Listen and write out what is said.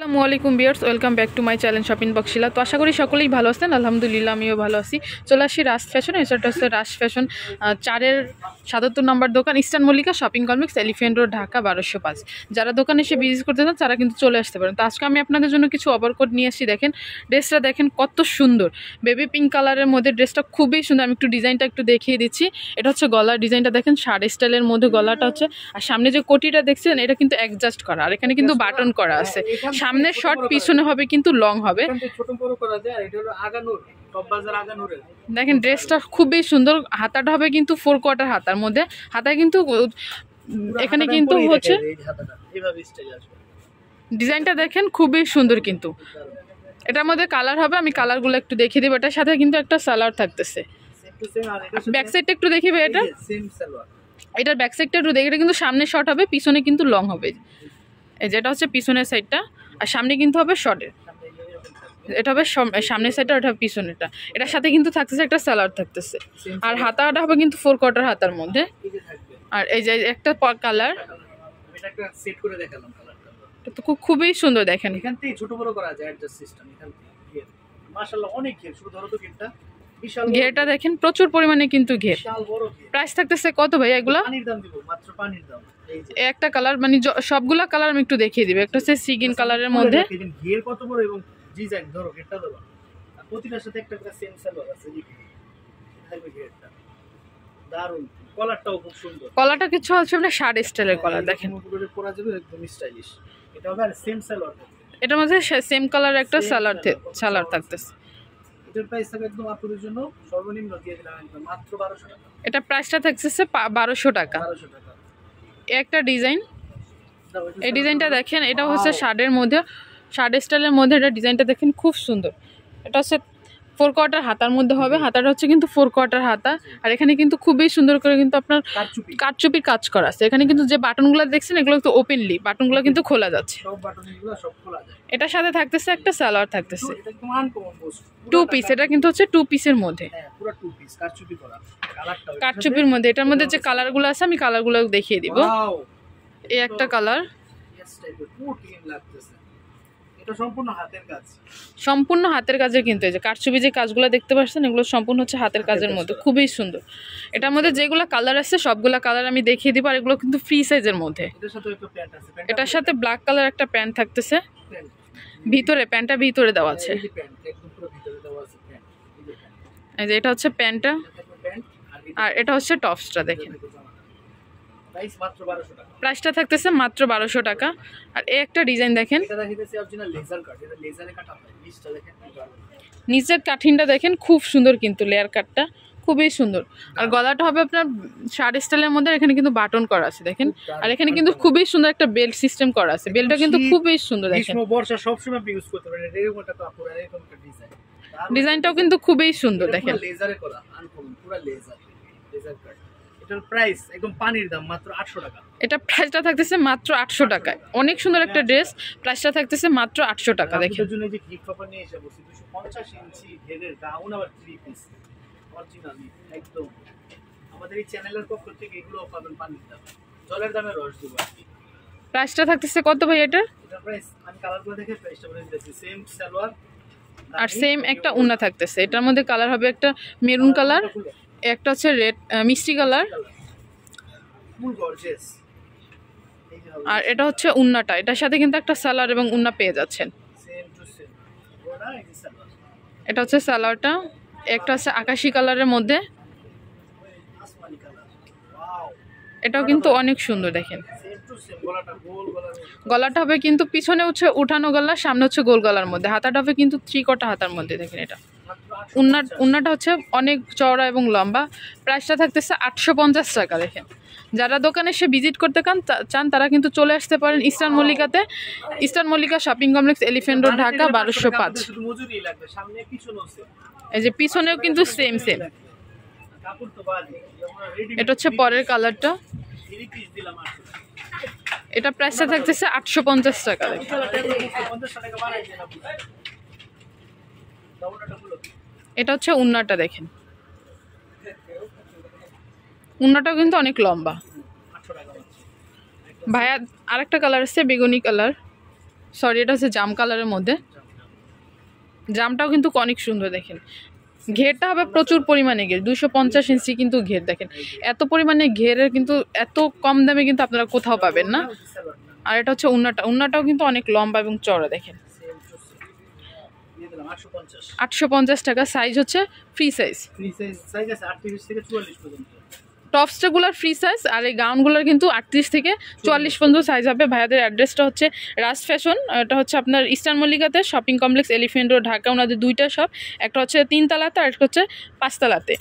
আসসালামু আলাইকুম viewers, welcome back to my channel shopping বক্সিলা। তো আশা করি সকলেই ভালো আছেন। আলহামদুলিল্লাহ আমিও ভালো আছি। চলে আসি রাশ ফ্যাশন। এটা হচ্ছে রাশ ফ্যাশন 4-এর 77 নম্বর দোকান, eastern Mallika shopping complex, Elephant Road, Dhaka 1205। যারা দোকানে এসে ভিজিট করতে চান তারা কিন্তু চলে আসতে পারেন। তো আজকে আমি আপনাদের জন্য কিছু ওভারকোট নিয়ে আসি। দেখেন ড্রেসটা, দেখেন কত সুন্দর, বেবি পিঙ্ক কালারের মধ্যে ড্রেসটা খুবই সুন্দর। আমি একটু ডিজাইনটা একটু দেখিয়ে দিচ্ছি। এটা হচ্ছে গলার ডিজাইনটা, দেখেন শাড়ি স্টাইলের মধ্যে গলাটা হচ্ছে, আর সামনে যে কোটিটা দেখছেন এটা কিন্তু অ্যাডজাস্ট করা, আর এখানে কিন্তু বাটন করা আছে। সামনে শর্ট, পিছনে হবে কিন্তু লং হবে। দেখেন ড্রেসটা খুবই সুন্দর। হাতাটা হবে কিন্তু 4 কোয়ার্টার হাতার মধ্যে। হাতায় কিন্তু এখানে কিন্তু হচ্ছে ডিজাইনটা দেখেন খুবই সুন্দর। কিন্তু এটার মধ্যে কালার হবে, আমি কালারগুলো একটু দেখিয়ে দেবো। এটার সাথে কিন্তু একটা সালোয়ার থাকতেছে। ব্যাক সাইডটা একটু দেখিবে। এটার ব্যাক সাইডটা একটু দেখে। এটা কিন্তু সামনে শর্ট হবে, পিছনে কিন্তু লং হবে। এই যেটা হচ্ছে পিছনের সাইডটা, আর সামনে কিন্তু হবে শর্টের। এটা হবে সামনের সাইডটা, ওটা পিছনেরটা। এটার সাথে কিন্তু থাকতেছে একটা সালোয়ার থাকতেছে, আর হাতাটা হবে কিন্তু 4 কোয়ার্টার হাতার মধ্যে। আর এই যে একটা কালার, এটা তো খুবই সুন্দর। দেখেন এখান থেকে ছোট বড় করা যায় অ্যাডজাস্ট সিস্টেম। এখান থেকে মাশাআল্লাহ অনেক ঘের, শুধু ধরো তো ঘেরটা বিশাল। ঘেরটা দেখেন প্রচুর পরিমাণে কিন্তু ঘের। বিশাল বড় ঘের। প্রাইস থাকতেছে কত ভাই এগুলা? পানির দাম দিব, মাত্র পানির দাম। এই যে একটা কালার, মানে সবগুলা কালার আমি একটু দেখিয়ে দিব। একটা হচ্ছে সিগিন কালারের মধ্যে। ঘের কত বড় এবং ডিজাইন, ধরো ঘেরটা দেবো, আর প্রতিটার সাথে একটা করে সেম সালোয়ার আছে। এই ঘেরটা দারুণ, কলারটাও খুব সুন্দর। কলারটা কিছু হচ্ছে মানে শার্ট স্টাইলের কলার। দেখেন পুরো পরা যাবে, একদম স্টাইলিশ। এটা হবে আর সেম সালোয়ার। এটার মধ্যে সেম কালার একটা সালোয়ার থাকতেছে। এটার প্রাইস থাকবে একদম আপনাদের জন্য সর্বনিম্ন দিয়ে দিলাম একদম মাত্র 1200 টাকা। এটা প্রাইসটা থাকতেছে 1200 টাকা। 1200 টাকা। একটা ডিজাইন, এই ডিজাইনটা দেখেন। এটা হচ্ছে শার্টের মধ্যে, শার্ট স্টাইলের মধ্যে। এটা ডিজাইনটা দেখেন খুব সুন্দর। এটা হচ্ছে 4 কোয়ার্টার হাতার মধ্যে হবে। হাতাটা হচ্ছে কিন্তু 4 কোয়ার্টার হাতা, আর এখানে কিন্তু খুবই সুন্দর করে কিন্তু আপনার কারচুপির কাজ করা আছে। এখানে কিন্তু যে বাটনগুলো দেখছেন এগুলো তো ওপেনলি, বাটনগুলো কিন্তু খোলা যাচ্ছে। সব বাটনগুলো সব খোলা যায়। এটার সাথে থাকতেছে একটা সালোয়ার থাকতেছে, এটা একদম আনকমন বস্তু, 2 পিস। এটা কিন্তু হচ্ছে 2 পিসের মধ্যে। হ্যাঁ পুরো 2 পিস কারচুপি করা। কালারটাও কারচুপির মধ্যে। এটার মধ্যে যে কালারগুলো আছে আমি কালারগুলো দেখিয়ে দিব। ওয়াও, এই একটা কালার, ইয়েস টাইপের পুরো ক্লিন লাগতেছে। এটা সম্পূর্ণ হাতের কাজ, সম্পূর্ণ হাতের কাজের। কিন্তু এই যে কারচুপি যে কাজগুলো দেখতে পাচ্ছেন এগুলো সম্পূর্ণ হচ্ছে হাতের কাজের মধ্যে, খুবই সুন্দর। এটার মধ্যে যেগুলো কালার আছে সবগুলা কালার আমি দেখিয়ে দিব, আর এগুলো কিন্তু ফ্রি সাইজের মধ্যে। এটার সাথে একটা প্যান্ট আছে। এটার সাথে ব্ল্যাক কালার একটা প্যান্ট থাকতেছে, ভিতরে প্যান্টটা ভিতরে দেওয়া আছে। এই যে প্যান্ট একদম পুরো ভিতরে দেওয়া আছে প্যান্ট। এই যে প্যান্ট, এই যে এটা হচ্ছে প্যান্টটা, প্যান্ট আর এটা হচ্ছে টপসটা। দেখেন প্রাইস মাত্র 1200 টাকা। প্রাইসটা থাকতেছে মাত্র 1200 টাকা। আর এই একটা ডিজাইন দেখেন, এটা দেখাইতেছি অরিজিনাল লেজার কাট। এটা লেজারে কাটা হয়। নিচটা দেখেন, নিচের কাঠিনটা দেখেন খুব সুন্দর, কিন্তু লেয়ার কাটটা খুবই সুন্দর। আর গলাটা হবে আপনার শার্ট স্টাইলের মধ্যে। এখানে কিন্তু বাটন করা আছে দেখেন, আর এখানে কিন্তু খুবই সুন্দর একটা বেল্ট সিস্টেম করা আছে। বেল্টটা কিন্তু খুবই সুন্দর দেখেন। গ্রীষ্ম বর্ষা সব সময় ইউজ করতে পারেন। এরকম একটা কাপড় আর এরকম একটা ডিজাইন। ডিজাইনটাও কিন্তু খুবই সুন্দর দেখেন। লেজারে করা, আনকমন পুরো লেজার কাট। এটার প্রাইস একদম পানির দাম, মাত্র 800 টাকা। এটা প্রাইসটা থাকতেছে মাত্র 800 টাকায়। অনেক সুন্দর একটা ড্রেস, প্রাইসটা থাকতেছে মাত্র 800 টাকা। দেখেন এর জন্য যে গিফট অফার নিয়ে এসে বসে 250 ইঞ্চি ঘেরের গাউন, আবার 3 পিস অরিজিনালি একদম। আমাদের এই চ্যানেলের পক্ষ থেকে এগুলো পাবেন পানির দাম, জলের দামে রস দিব আর কি। প্রাইসটা থাকতেছে কত ভাই এটার? এটার প্রাইস আমি কালারগুলো দেখে প্রাইসটা বলে দিতেছি। সেম সালোয়ার আর সেম একটা উন্না থাকতেছে। এটার মধ্যে কালার হবে একটা মেরুন কালার, একটা হচ্ছে রেড মিষ্টি কালার, ফুল গর্জিয়াস। আর এটা হচ্ছে উন্নাটা। এটার সাথে কিন্তু একটা সালোয়ার এবং উন্না পেয়ে যাচ্ছেন। সেম টু সেম ওটা এই যে সালোয়ার। এটা হচ্ছে সালোয়ারটা। একটা হচ্ছে আকাশি কালারের মধ্যে, আসমানি কালার। ওয়াও, এটাও কিন্তু অনেক সুন্দর দেখেন। Same to same. গলাটা গোল গলার, গলাটা হবে কিন্তু পিছনে হচ্ছে উঠানো গলা, সামনে হচ্ছে গোল গলার মধ্যে। হাতাটা হবে কিন্তু 3 কোয়ার্টার হাতার মধ্যে। দেখেন এটা উন্নাটা হচ্ছে অনেক চওড়া এবং লম্বা। প্রাইসটা থাকতেছে 850 টাকা। দেখেন যারা দোকানে এসে ভিজিট করতে চান তারা কিন্তু চলে আসতে পারেন ইস্টার্ন মল্লিকাতে, Eastern Mallika shopping complex, Elephant Road, Dhaka 1205। শুধু মজুরি লাগবে, সামনে পিছনেও সেম। এই যে পিছনেও কিন্তু সেম। কাপড় তো বাদি। রেডি এটা হচ্ছে পরের কালারটা। 3 পিস দিলাম 800 টাকা। এটা প্রাইসটা থাকতেছে 850 টাকা। দেখেন 50 টাকা বাড়াই দেন আপনি। দামটা বলো। এটা হচ্ছে উন্নাটা। দেখেন উন্নাটাও কিন্তু অনেক লম্বা। 800 টাকা। ভাইয়া আরেকটা কালার আছে বেগুনি কালার। সরি এটা হচ্ছে জাম কালারের মধ্যে, জামটাও কিন্তু অনেক সুন্দর দেখেন। ঘেরটা হবে প্রচুর পরিমাণে ঘের, 250 ইঞ্চি কিন্তু ঘের দেখেন। এত পরিমাণে ঘেরের কিন্তু এত কম দামে কিন্তু আপনারা কোথাও পাবেন না। আর এটা হচ্ছে উন্নাটাও কিন্তু অনেক লম্বা এবং চড়া দেখেন। 850 টাকা। সাইজ হচ্ছে ফ্রি সাইজ, সাইজ আছে 38 থেকে 44 পর্যন্ত। টপসটাগুলোর ফ্রি সাইজ, আর এই গাউনগুলোর কিন্তু 38 থেকে 44 পর্যন্ত সাইজ হবে। ভাইয়াদের অ্যাড্রেসটা হচ্ছে রাজ ফ্যাশন, এটা হচ্ছে আপনার ইস্টার্ন মল্লিকাতে, shopping complex Elephant Road, Dhaka. ওনাদের দুইটা শপ, একটা হচ্ছে 3 তলাতে আর একটা হচ্ছে 5 তলাতে।